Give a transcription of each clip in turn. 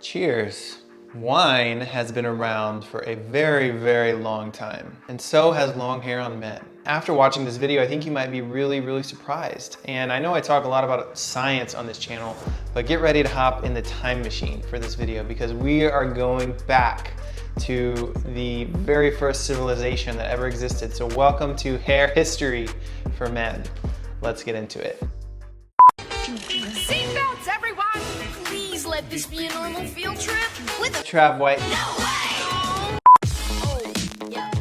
Cheers. Wine has been around for a very, very long time, and so has long hair on men. After watching this video, I think you might be really surprised. And I know I talk a lot about science on this channel, but get ready to hop in the time machine for this video because we are going back to the very first civilization that ever existed. So welcome to hair history for men. Let's get into it. Seatbelts, everyone! Please let this be a normal field trip with a Trav White. No way! Oh, yeah.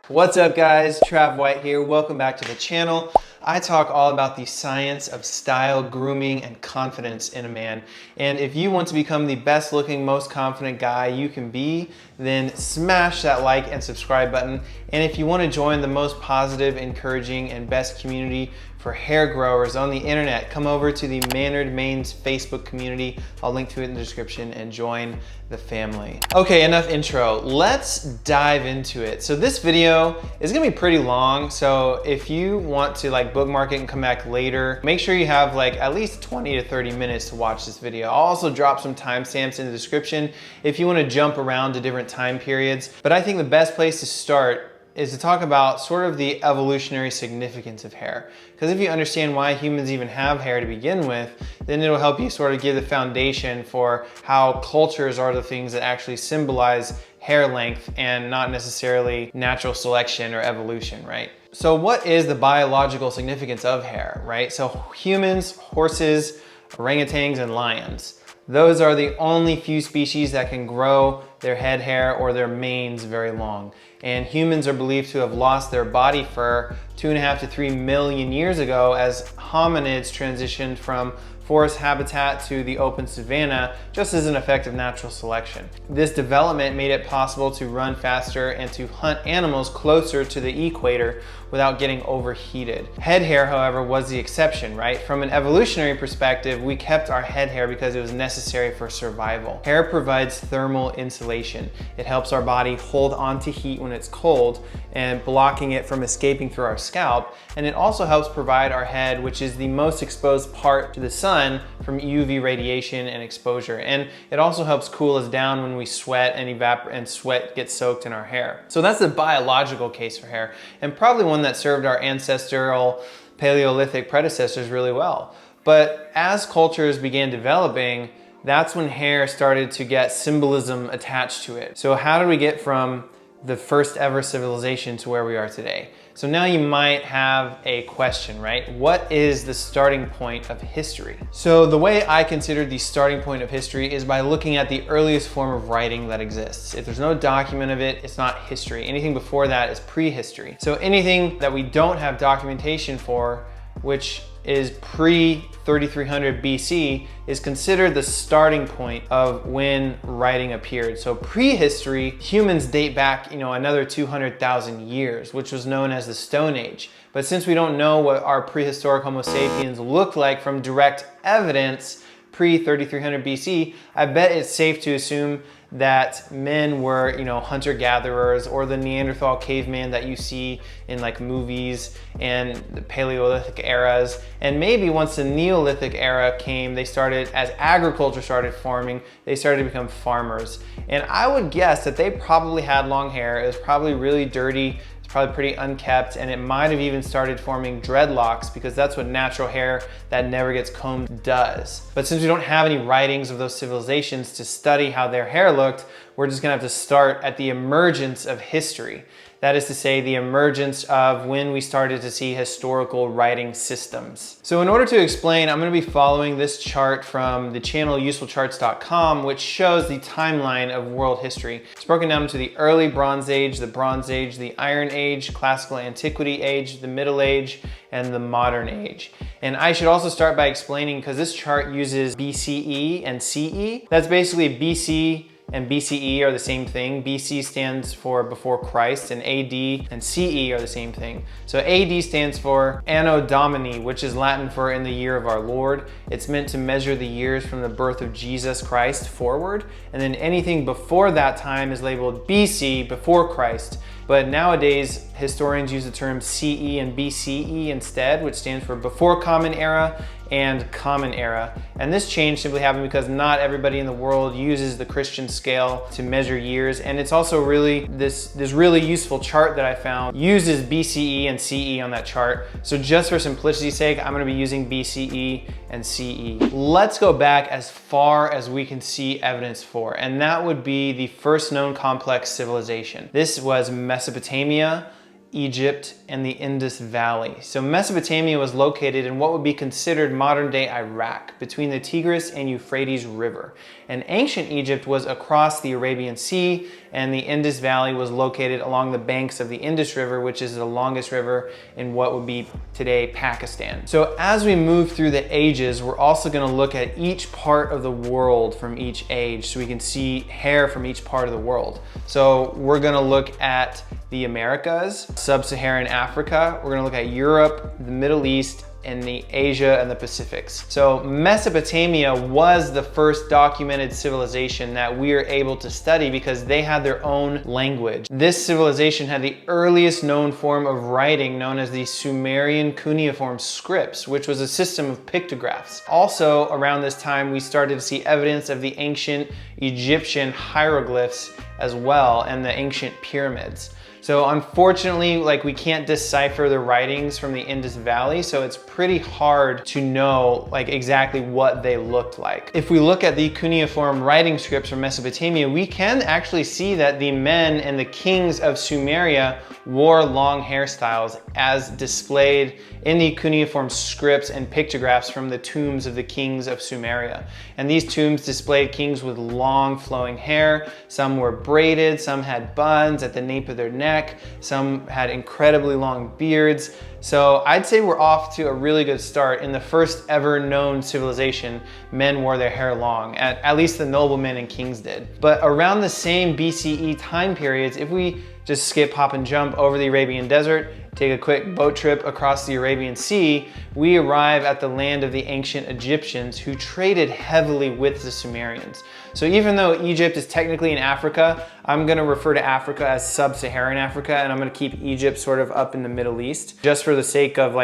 What's up guys? Trav White here. Welcome back to the channel. I talk all about the science of style, grooming, and confidence in a man. And if you want to become the best looking, most confident guy you can be, then smash that like and subscribe button. And if you want to join the most positive, encouraging, and best community for hair growers on the internet, come over to the Maynard Mayans Facebook community. I'll link to it in the description and join the family. Okay, enough intro. Let's dive into it. So this video is gonna be pretty long. So if you want to bookmark it and come back later, make sure you have at least 20 to 30 minutes to watch this video. I'll also drop some timestamps in the description if you want to jump around to different time periods. But I think the best place to start is to talk about sort of the evolutionary significance of hair. Because if you understand why humans even have hair to begin with, then it'll help you sort of give the foundation for how cultures are the things that actually symbolize hair length and not necessarily natural selection or evolution, right? So what is the biological significance of hair, right? So humans, horses, orangutans, and lions. Those are the only few species that can grow their head hair or their manes very long. And humans are believed to have lost their body fur 2.5 to 3 million years ago as hominids transitioned from forest habitat to the open savanna just as an effect of natural selection. This development made it possible to run faster and to hunt animals closer to the equator without getting overheated. Head hair, however, was the exception, right? From an evolutionary perspective, we kept our head hair because it was necessary for survival. Hair provides thermal insulation. It helps our body hold on to heat when it's cold and blocking it from escaping through our scalp. And it also helps provide our head, which is the most exposed part to the sun, from UV radiation and exposure. And it also helps cool us down when we sweat and sweat gets soaked in our hair. So that's the biological case for hair, and probably one that served our ancestral Paleolithic predecessors really well. But as cultures began developing, that's when hair started to get symbolism attached to it. So how did we get from the first ever civilization to where we are today? So now you might have a question, right? What is the starting point of history? So the way I consider the starting point of history is by looking at the earliest form of writing that exists. If there's no document of it, it's not history. Anything before that is prehistory. So anything that we don't have documentation for, which is pre-3300 BC, is considered the starting point of when writing appeared. So prehistory, humans date back, another 200,000 years, which was known as the Stone Age. But since we don't know what our prehistoric Homo sapiens looked like from direct evidence pre-3300 BC, I bet it's safe to assume that men were, hunter-gatherers, or the Neanderthal caveman that you see in movies and the Paleolithic eras. And maybe once the Neolithic era came, as agriculture started forming, they started to become farmers. And I would guess that they probably had long hair. It was probably really dirty, probably pretty unkept, and it might have even started forming dreadlocks because that's what natural hair that never gets combed does. But since we don't have any writings of those civilizations to study how their hair looked, we're just gonna have to start at the emergence of history. That is to say, the emergence of when we started to see historical writing systems. So in order to explain, I'm gonna be following this chart from the channel usefulcharts.com, which shows the timeline of world history. It's broken down into the early Bronze Age, the Iron Age, Classical Antiquity Age, the Middle Age, and the Modern Age. And I should also start by explaining, because this chart uses BCE and CE. That's basically BC and BCE are the same thing. BC stands for before Christ, and AD and CE are the same thing. So AD stands for Anno Domini, which is Latin for in the year of our Lord. It's meant to measure the years from the birth of Jesus Christ forward. And then anything before that time is labeled BC, before Christ. but nowadays historians use the term CE and BCE instead, which stands for Before Common Era and Common Era. And this change simply happened because not everybody in the world uses the Christian scale to measure years. And it's also really, this really useful chart that I found uses BCE and CE on that chart. So just for simplicity's sake, I'm gonna be using BCE and CE. Let's go back as far as we can see evidence for, and that would be the first known complex civilization. This was Mesopotamia, Egypt, and the Indus Valley. So Mesopotamia was located in what would be considered modern-day Iraq, between the Tigris and Euphrates River. And ancient Egypt was across the Arabian Sea, and the Indus Valley was located along the banks of the Indus River, which is the longest river in what would be today Pakistan. So as we move through the ages, we're also going to look at each part of the world from each age, so we can see hair from each part of the world. So we're going to look at the Americas, Sub-Saharan Africa, we're gonna look at Europe, the Middle East, and the Asia and the Pacifics. So Mesopotamia was the first documented civilization that we are able to study because they had their own language. This civilization had the earliest known form of writing known as the Sumerian cuneiform scripts, which was a system of pictographs. Also around this time, we started to see evidence of the ancient Egyptian hieroglyphs as well and the ancient pyramids. So unfortunately, we can't decipher the writings from the Indus Valley, so it's pretty hard to know exactly what they looked like. If we look at the cuneiform writing scripts from Mesopotamia, we can actually see that the men and the kings of Sumeria wore long hairstyles as displayed in the cuneiform scripts and pictographs from the tombs of the kings of Sumeria. And these tombs displayed kings with long flowing hair. Some were braided, some had buns at the nape of their neck, some had incredibly long beards. So I'd say we're off to a really good start. In the first ever known civilization, men wore their hair long, at least the noblemen and kings did. But around the same BCE time periods, if we just skip, hop, and jump over the Arabian desert, take a quick boat trip across the Arabian Sea, we arrive at the land of the ancient Egyptians who traded heavily with the Sumerians. So even though Egypt is technically in Africa, I'm gonna refer to Africa as Sub-Saharan Africa, and I'm gonna keep Egypt sort of up in the Middle East, just for the sake of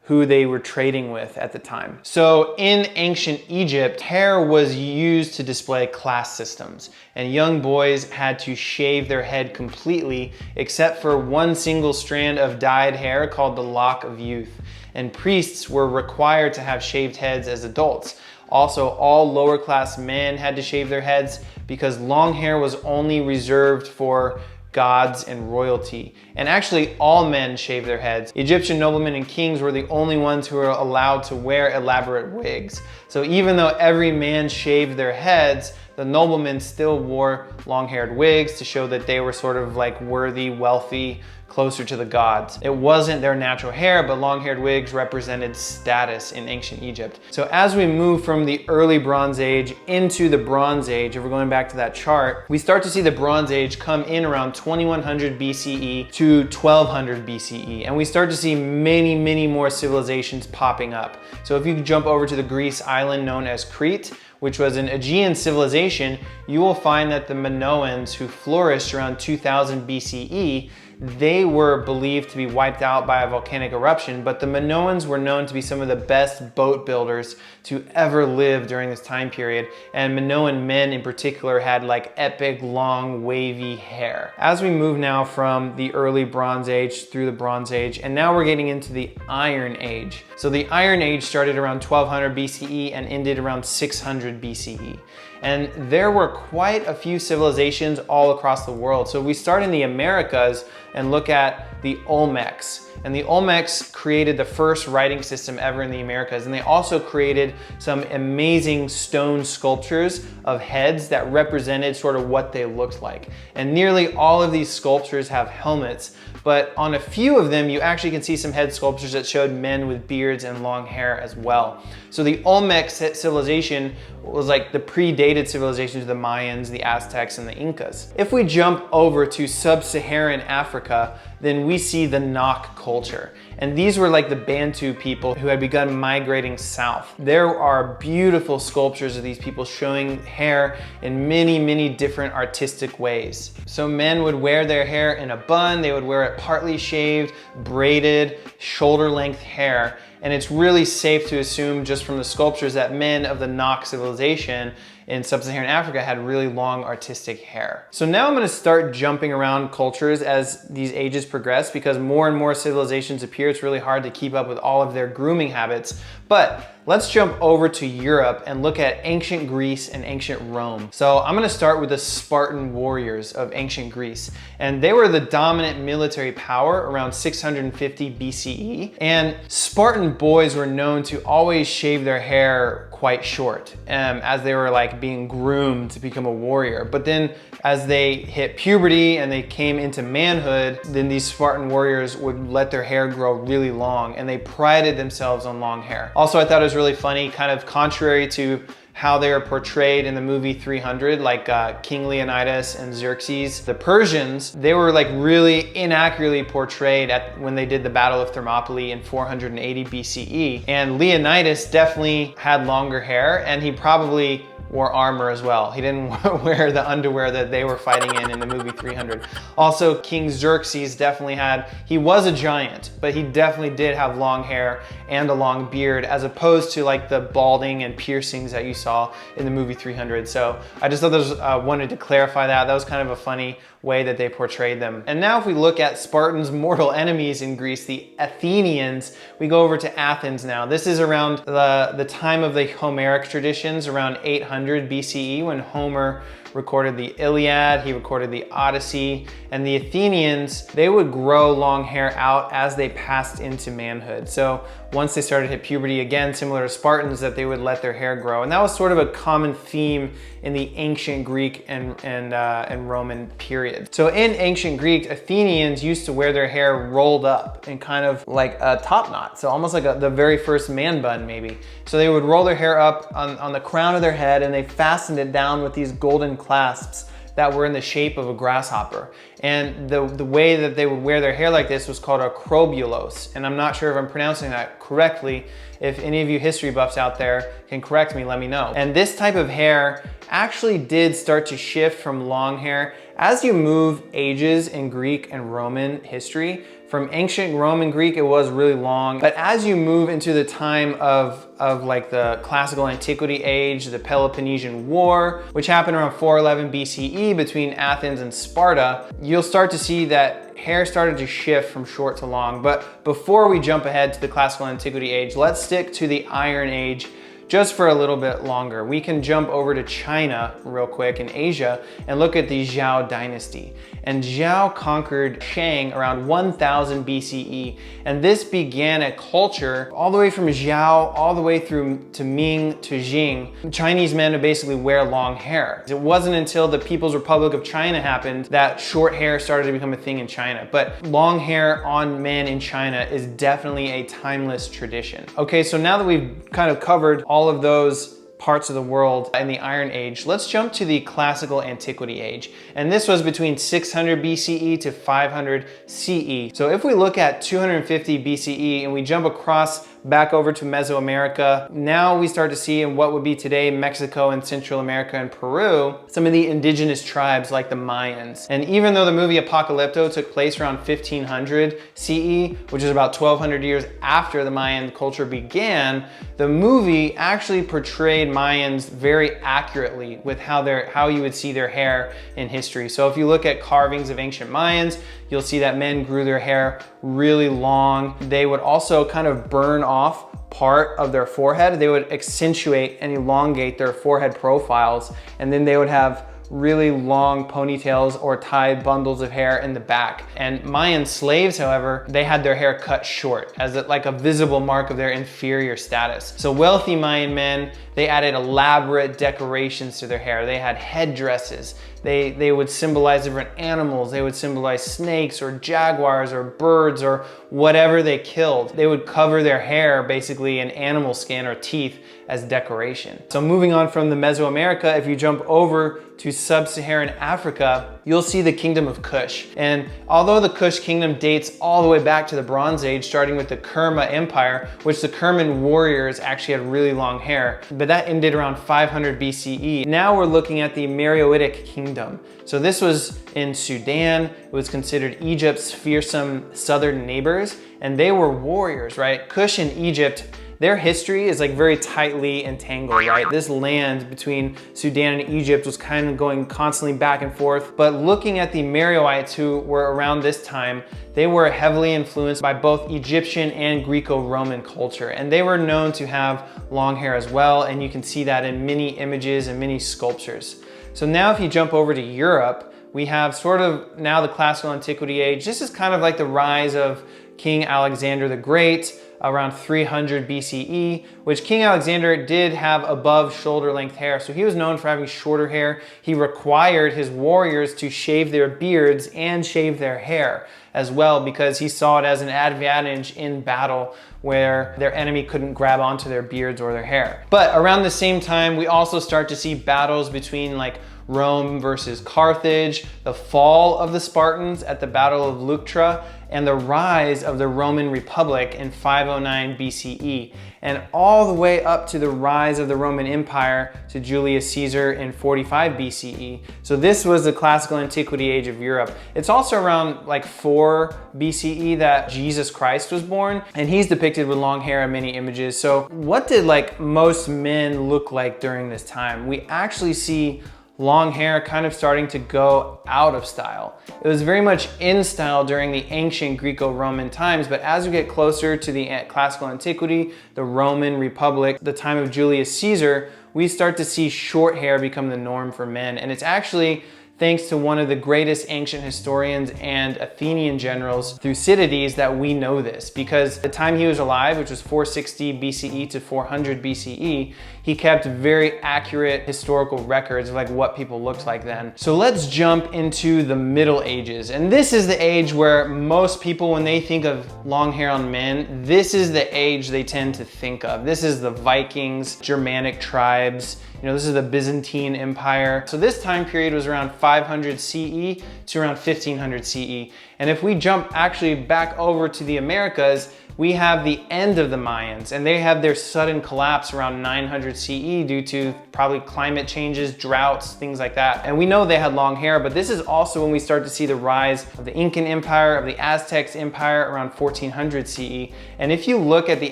who they were trading with at the time. So in ancient Egypt, hair was used to display class systems, and young boys had to shave their head completely except for one single strand of dyed hair called the lock of youth. And priests were required to have shaved heads as adults. Also, all lower class men had to shave their heads because long hair was only reserved for gods and royalty. And actually all men shaved their heads. Egyptian noblemen and kings were the only ones who were allowed to wear elaborate wigs. So even though every man shaved their heads, the noblemen still wore long-haired wigs to show that they were sort of worthy, wealthy, closer to the gods. It wasn't their natural hair, but long-haired wigs represented status in ancient Egypt. So as we move from the early Bronze Age into the Bronze Age, if we're going back to that chart, we start to see the Bronze Age come in around 2100 BCE to 1200 BCE. And we start to see many, many more civilizations popping up. So if you jump over to the Greece island known as Crete, which was an Aegean civilization, you will find that the Minoans, who flourished around 2000 BCE, they were believed to be wiped out by a volcanic eruption, but the Minoans were known to be some of the best boat builders to ever live during this time period, and Minoan men in particular had epic, long, wavy hair. As we move now from the early Bronze Age through the Bronze Age, and now we're getting into the Iron Age. So the Iron Age started around 1200 BCE and ended around 600 BCE. And there were quite a few civilizations all across the world. So we start in the Americas and look at the Olmecs. And the Olmecs created the first writing system ever in the Americas. And they also created some amazing stone sculptures of heads that represented sort of what they looked like. And nearly all of these sculptures have helmets, but on a few of them, you actually can see some head sculptures that showed men with beards and long hair as well. So the Olmec civilization was the predated civilizations of the Mayans, the Aztecs, and the Incas. If we jump over to Sub-Saharan Africa, then we see the Nok culture. And these were like the Bantu people who had begun migrating south. There are beautiful sculptures of these people showing hair in many, many different artistic ways. So men would wear their hair in a bun, they would wear it partly shaved, braided, shoulder-length hair. And it's really safe to assume just from the sculptures that men of the Nok civilization in sub-Saharan Africa had really long artistic hair. So now I'm gonna start jumping around cultures as these ages progress because more and more civilizations appear. It's really hard to keep up with all of their grooming habits. But let's jump over to Europe and look at ancient Greece and ancient Rome. So I'm gonna start with the Spartan warriors of ancient Greece. And they were the dominant military power around 650 BCE. And Spartan boys were known to always shave their hair quite short as they were like being groomed to become a warrior. But then as they hit puberty and they came into manhood, then these Spartan warriors would let their hair grow really long, and they prided themselves on long hair. Also, I thought it was really funny, kind of contrary to how they are portrayed in the movie 300, like King Leonidas and Xerxes. The Persians, they were like really inaccurately portrayed when they did the Battle of Thermopylae in 480 BCE. And Leonidas definitely had longer hair, and he probably wore armor as well. He didn't wear the underwear that they were fighting in the movie 300. Also, King Xerxes definitely he was a giant, but he definitely did have long hair and a long beard, as opposed to like the balding and piercings that you saw in the movie 300. So I just thought wanted to clarify that. That was kind of a funny way that they portrayed them. And now if we look at Spartans' mortal enemies in Greece, the Athenians, we go over to Athens now. This is around the time of the Homeric traditions, around 800 BCE, when Homer recorded the Iliad, he recorded the Odyssey, and the Athenians, they would grow long hair out as they passed into manhood. So once they started to hit puberty, again, similar to Spartans, that they would let their hair grow. And that was sort of a common theme in the ancient Greek and Roman period. So in ancient Greek, Athenians used to wear their hair rolled up in kind of like a top knot. So almost like the very first man bun maybe. So they would roll their hair up on the crown of their head, and they fastened it down with these golden clasps that were in the shape of a grasshopper. And the way that they would wear their hair like this was called a krobulos. And I'm not sure if I'm pronouncing that correctly. If any of you history buffs out there can correct me, let me know. And this type of hair actually did start to shift from long hair as you move ages in Greek and Roman history. From ancient Roman Greek, it was really long. But as you move into the time of like the classical antiquity age, the Peloponnesian War, which happened around 411 BCE between Athens and Sparta, you'll start to see that hair started to shift from short to long. But before we jump ahead to the classical antiquity age, let's stick to the Iron Age just for a little bit longer. We can jump over to China real quick in Asia and look at the Zhou Dynasty. And Zhou conquered Shang around 1000 BCE. And this began a culture all the way from Zhou, all the way through to Ming to Jing. Chinese men would basically wear long hair. It wasn't until the People's Republic of China happened that short hair started to become a thing in China. But long hair on men in China is definitely a timeless tradition. Okay, so now that we've kind of covered all of those parts of the world in the Iron Age, let's jump to the Classical Antiquity Age. And this was between 600 BCE to 500 CE. So if we look at 250 BCE and we jump across back over to Mesoamerica, now we start to see in what would be today Mexico and Central America and Peru, some of the indigenous tribes like the Mayans. And even though the movie Apocalypto took place around 1500 CE, which is about 1200 years after the Mayan culture began, the movie actually portrayed Mayans very accurately with how you would see their hair in history. So if you look at carvings of ancient Mayans, you'll see that men grew their hair really long. They would also kind of burn off part of their forehead. They would accentuate and elongate their forehead profiles, and then they would have really long ponytails or tied bundles of hair in the back. And Mayan slaves, however, they had their hair cut short as like a visible mark of their inferior status. So wealthy Mayan men, they added elaborate decorations to their hair. They had headdresses. They would symbolize different animals. They would symbolize snakes or jaguars or birds or whatever they killed. They would cover their hair basically in animal skin or teeth as decoration. So moving on from the Mesoamerica, if you jump over to sub-Saharan Africa, you'll see the kingdom of Kush. And although the Kush kingdom dates all the way back to the Bronze Age, starting with the Kerma Empire, which the Kerman warriors actually had really long hair, but that ended around 500 BCE. Now we're looking at the Meroitic kingdom. So this was in Sudan. It was considered Egypt's fearsome southern neighbors, and they were warriors, right? Kush and Egypt, their history is like very tightly entangled, right? This land between Sudan and Egypt was kind of going constantly back and forth. But looking at the Meroites who were around this time, they were heavily influenced by both Egyptian and Greco-Roman culture. And they were known to have long hair as well. And you can see that in many images and many sculptures. So now if you jump over to Europe, we have sort of now the classical antiquity age. This is kind of like the rise of King Alexander the Great, around 300 BCE, which King Alexander did have above shoulder length hair. So he was known for having shorter hair. He required his warriors to shave their beards and shave their hair as well, because he saw it as an advantage in battle where their enemy couldn't grab onto their beards or their hair. But around the same time, we also start to see battles between like Rome versus Carthage, the fall of the Spartans at the Battle of Leuctra, and the rise of the Roman Republic in 509 BCE, and all the way up to the rise of the Roman Empire to Julius Caesar in 45 BCE. So this was the classical antiquity age of Europe. It's also around like 4 BCE that Jesus Christ was born, and he's depicted with long hair in many images. So what did like most men look like during this time? We actually see long hair kind of starting to go out of style. It was very much in style during the ancient Greco-Roman times, but as we get closer to the classical antiquity, the Roman Republic, the time of Julius Caesar, we start to see short hair become the norm for men. And it's actually thanks to one of the greatest ancient historians and Athenian generals, Thucydides, that we know this, because the time he was alive, which was 460 BCE to 400 BCE, he kept very accurate historical records of like what people looked like then. So let's jump into the Middle Ages. And this is the age where most people, when they think of long hair on men, this is the age they tend to think of. This is the Vikings, Germanic tribes, this is the Byzantine Empire. So this time period was around 500 CE to around 1500 CE. And if we jump actually back over to the Americas, we have the end of the Mayans, and they have their sudden collapse around 900 CE due to probably climate changes, droughts, things like that. And we know they had long hair, but this is also when we start to see the rise of the Incan Empire, of the Aztecs Empire around 1400 CE. And if you look at the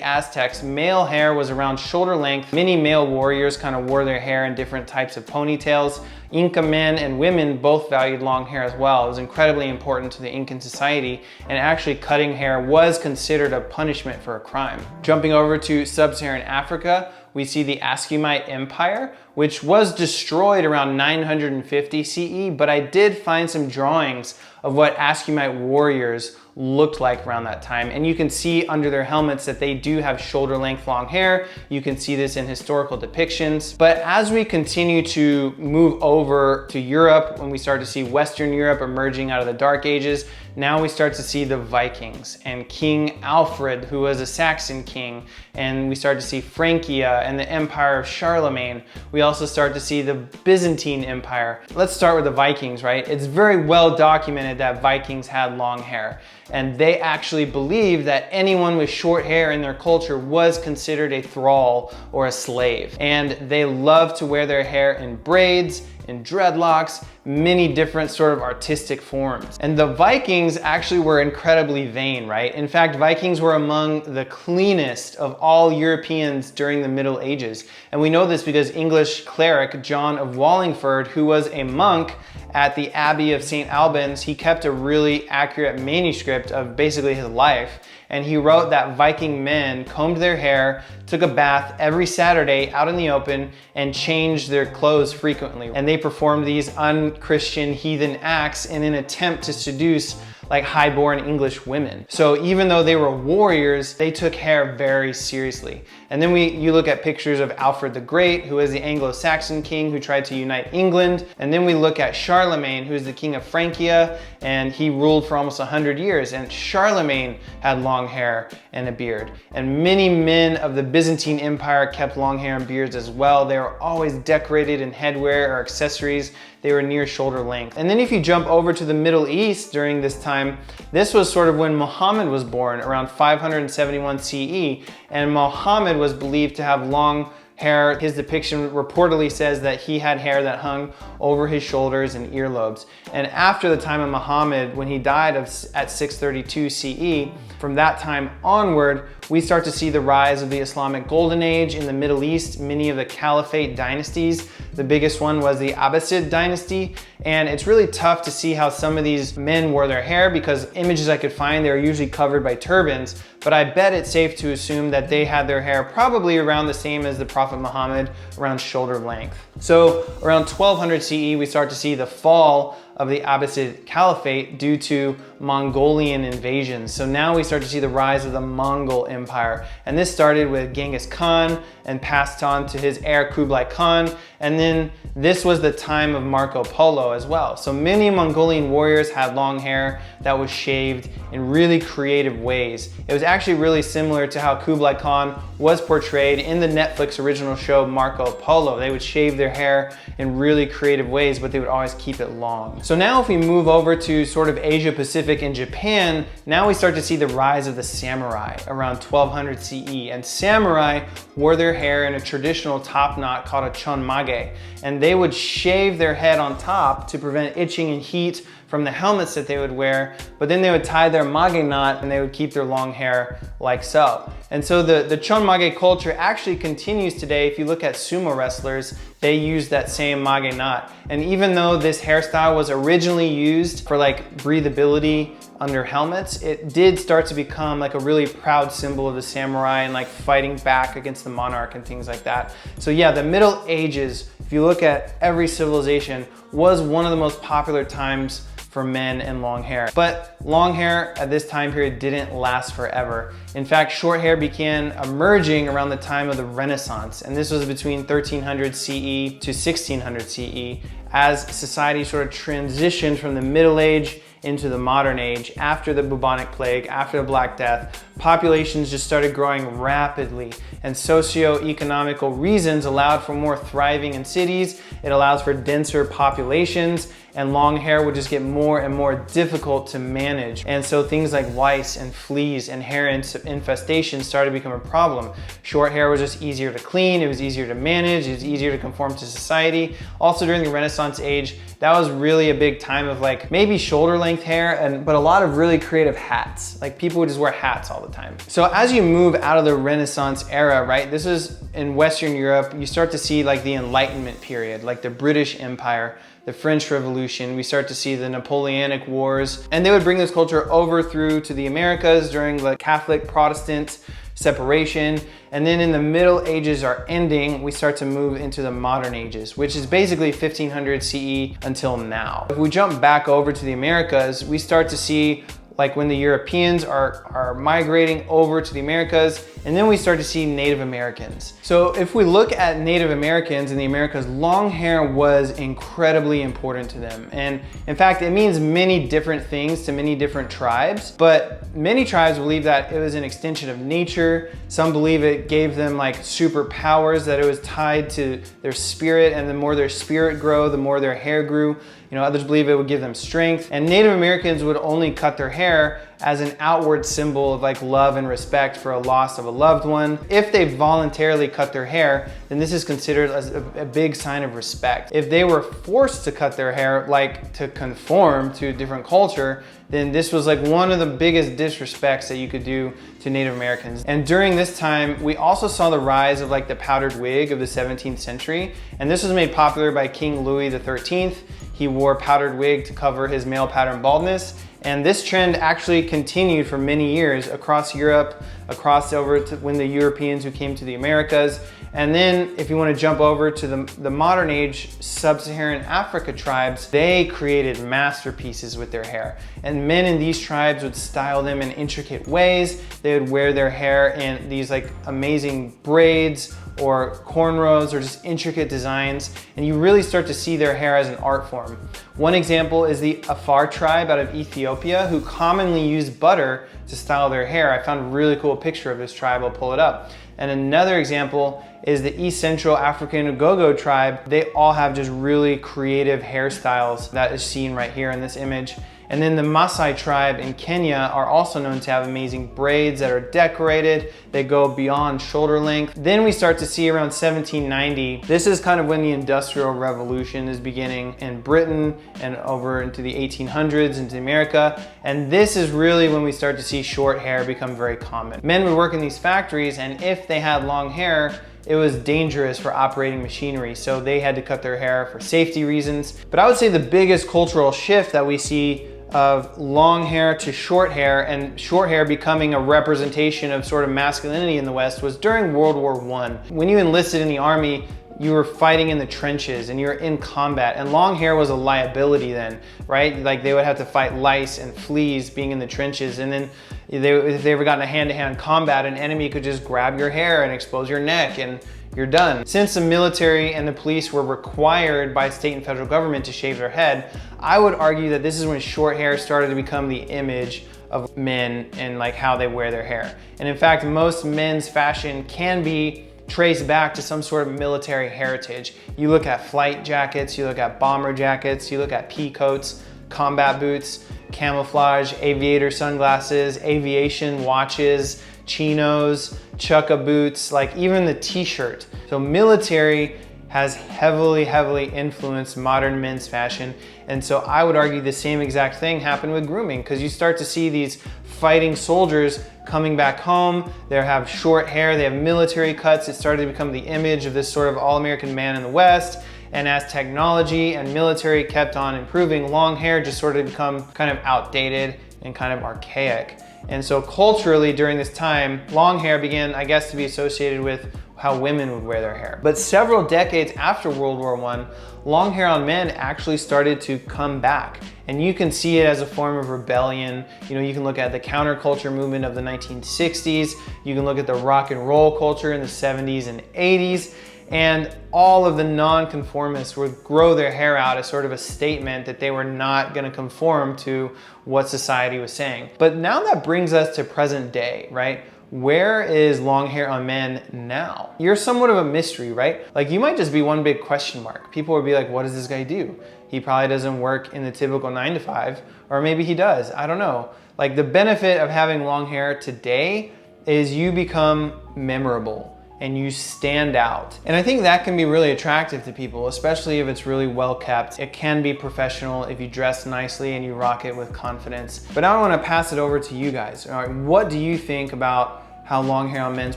Aztecs, male hair was around shoulder length. Many male warriors kind of wore their hair in different types of ponytails. Inca men and women both valued long hair as well. It was incredibly important to the Incan society, and actually cutting hair was considered a punishment for a crime. Jumping over to sub-Saharan Africa, we see the Aksumite Empire, which was destroyed around 950 CE, but I did find some drawings of what Aksumite warriors looked like around that time. And you can see under their helmets that they do have shoulder length long hair. You can see this in historical depictions. But as we continue to move over to Europe, when we start to see Western Europe emerging out of the Dark Ages, now we start to see the Vikings and King Alfred, who was a Saxon king. And we start to see Francia and the Empire of Charlemagne. We also start to see the Byzantine Empire. Let's start with the Vikings, right? It's very well documented that Vikings had long hair. And they actually believed that anyone with short hair in their culture was considered a thrall or a slave. And they loved to wear their hair in braids, in dreadlocks, many different sort of artistic forms. And the Vikings actually were incredibly vain, right? In fact, Vikings were among the cleanest of all Europeans during the Middle Ages. And we know this because English cleric John of Wallingford, who was a monk at the Abbey of St. Albans, he kept a really accurate manuscript of basically his life. And he wrote that Viking men combed their hair, took a bath every Saturday out in the open, and changed their clothes frequently. And they performed these unchristian heathen acts in an attempt to seduce like highborn English women. So even though they were warriors, they took hair very seriously. And then you look at pictures of Alfred the Great, who is the Anglo-Saxon king who tried to unite England. And then we look at Charlemagne, who is the king of Francia, and he ruled for almost 100 years. And Charlemagne had long hair and a beard. And many men of the Byzantine Empire kept long hair and beards as well. They were always decorated in headwear or accessories. They were near shoulder length. And then if you jump over to the Middle East during this time, this was sort of when Muhammad was born, around 571 CE. And Muhammad was believed to have long hair. His depiction reportedly says that he had hair that hung over his shoulders and earlobes. And after the time of Muhammad, when he died at 632 CE, from that time onward, we start to see the rise of the Islamic Golden Age in the Middle East, many of the Caliphate dynasties. The biggest one was the Abbasid dynasty. And it's really tough to see how some of these men wore their hair, because images I could find, they were usually covered by turbans. But I bet it's safe to assume that they had their hair probably around the same as the Prophet Muhammad, around shoulder length. So around 1200 CE, we start to see the fall of the Abbasid Caliphate due to Mongolian invasions. So now we start to see the rise of the Mongol Empire. And this started with Genghis Khan and passed on to his heir Kublai Khan. And then this was the time of Marco Polo as well. So many Mongolian warriors had long hair that was shaved in really creative ways. It was actually really similar to how Kublai Khan was portrayed in the Netflix original show Marco Polo. They would shave their hair in really creative ways, but they would always keep it long. So now if we move over to sort of Asia Pacific and Japan, now we start to see the rise of the samurai around 1200 CE. And samurai wore their hair in a traditional top knot called a chonmage. And they would shave their head on top to prevent itching and heat from the helmets that they would wear, but then they would tie their mage knot and they would keep their long hair like so. And so the chonmage culture actually continues today. If you look at sumo wrestlers, they use that same mage knot. And even though this hairstyle was originally used for like breathability under helmets, it did start to become like a really proud symbol of the samurai and like fighting back against the monarch and things like that. So yeah, the Middle Ages, if you look at every civilization, was one of the most popular times for men and long hair. But long hair at this time period didn't last forever. In fact, short hair began emerging around the time of the Renaissance, and this was between 1300 CE to 1600 CE, as society sort of transitioned from the Middle Age into the modern age. After the bubonic plague, after the Black Death, populations just started growing rapidly, and socio-economical reasons allowed for more thriving in cities. It allows for denser populations, and long hair would just get more and more difficult to manage. And so things like lice and fleas and hair infestation started to become a problem. Short hair was just easier to clean, it was easier to manage, it was easier to conform to society. Also during the Renaissance age, that was really a big time of like maybe shoulder length hair, but a lot of really creative hats. Like people would just wear hats all the time. So as you move out of the Renaissance era, right, this is in Western Europe, you start to see like the Enlightenment period, like the British Empire, the French Revolution. We start to see the Napoleonic Wars, and they would bring this culture over through to the Americas during the Catholic Protestant separation. And then in the Middle Ages are ending, we start to move into the modern ages, which is basically 1500 CE until now. If we jump back over to the Americas, we start to see like when the Europeans are migrating over to the Americas, and then we start to see Native Americans. So if we look at Native Americans in the Americas, long hair was incredibly important to them. And in fact, it means many different things to many different tribes, but many tribes believe that it was an extension of nature. Some believe it gave them like superpowers, that it was tied to their spirit, and the more their spirit grew, the more their hair grew. You know, others believe it would give them strength. And Native Americans would only cut their hair as an outward symbol of like love and respect for a loss of a loved one. If they voluntarily cut their hair, then this is considered as a big sign of respect. If they were forced to cut their hair, like to conform to a different culture, then this was like one of the biggest disrespects that you could do to Native Americans. And during this time, we also saw the rise of like the powdered wig of the 17th century. And this was made popular by King Louis XIII. He wore a powdered wig to cover his male pattern baldness. And this trend actually continued for many years across Europe, across over to when the Europeans who came to the Americas. And then if you want to jump over to the modern age sub-Saharan Africa tribes, they created masterpieces with their hair. And men in these tribes would style them in intricate ways. They would wear their hair in these like amazing braids or cornrows or just intricate designs. And you really start to see their hair as an art form. One example is the Afar tribe out of Ethiopia, who commonly use butter to style their hair. I found a really cool picture of this tribe, I'll pull it up. And another example is the East Central African Gogo tribe. They all have just really creative hairstyles that is seen right here in this image. And then the Maasai tribe in Kenya are also known to have amazing braids that are decorated. They go beyond shoulder length. Then we start to see around 1790. This is kind of when the Industrial Revolution is beginning in Britain and over into the 1800s into America. And this is really when we start to see short hair become very common. Men would work in these factories, and if they had long hair, it was dangerous for operating machinery, so they had to cut their hair for safety reasons. But I would say the biggest cultural shift that we see of long hair to short hair, and short hair becoming a representation of sort of masculinity in the West, was during World War I. When you enlisted in the army, you were fighting in the trenches and you were in combat, and long hair was a liability then, right? Like they would have to fight lice and fleas being in the trenches, and then if they ever got in a hand-to-hand combat, an enemy could just grab your hair and expose your neck and you're done. Since the military and the police were required by state and federal government to shave their head, I would argue that this is when short hair started to become the image of men and like how they wear their hair. And in fact, most men's fashion can be traced back to some sort of military heritage. You look at flight jackets, you look at bomber jackets, you look at pea coats, combat boots, camouflage, aviator sunglasses, aviation watches, chinos, chukka boots, like even the t-shirt. So military has heavily influenced modern men's fashion. And so I would argue the same exact thing happened with grooming, because you start to see these fighting soldiers coming back home. They have short hair, they have military cuts. It started to become the image of this sort of all-American man in the West. And as technology and military kept on improving, long hair just sort of become kind of outdated and kind of archaic. And so culturally during this time, long hair began, I guess, to be associated with how women would wear their hair. But several decades after World War I, long hair on men actually started to come back. And you can see it as a form of rebellion. You know, you can look at the counterculture movement of the 1960s. You can look at the rock and roll culture in the 70s and 80s. And all of the non-conformists would grow their hair out as sort of a statement that they were not going to conform to what society was saying. But now that brings us to present day, right? Where is long hair on men now? You're somewhat of a mystery, right? Like you might just be one big question mark. People would be like, what does this guy do? He probably doesn't work in the typical 9 to 5, or maybe he does, I don't know. Like the benefit of having long hair today is you become memorable and you stand out. And I think that can be really attractive to people, especially if it's really well kept. It can be professional if you dress nicely and you rock it with confidence. But now I want to pass it over to you guys. All right, what do you think about how long hair on men's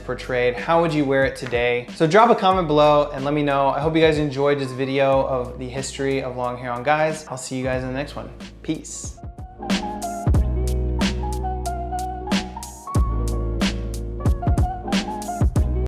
portrayed? How would you wear it today? So drop a comment below and let me know. I hope you guys enjoyed this video of the history of long hair on guys. I'll see you guys in the next one. Peace.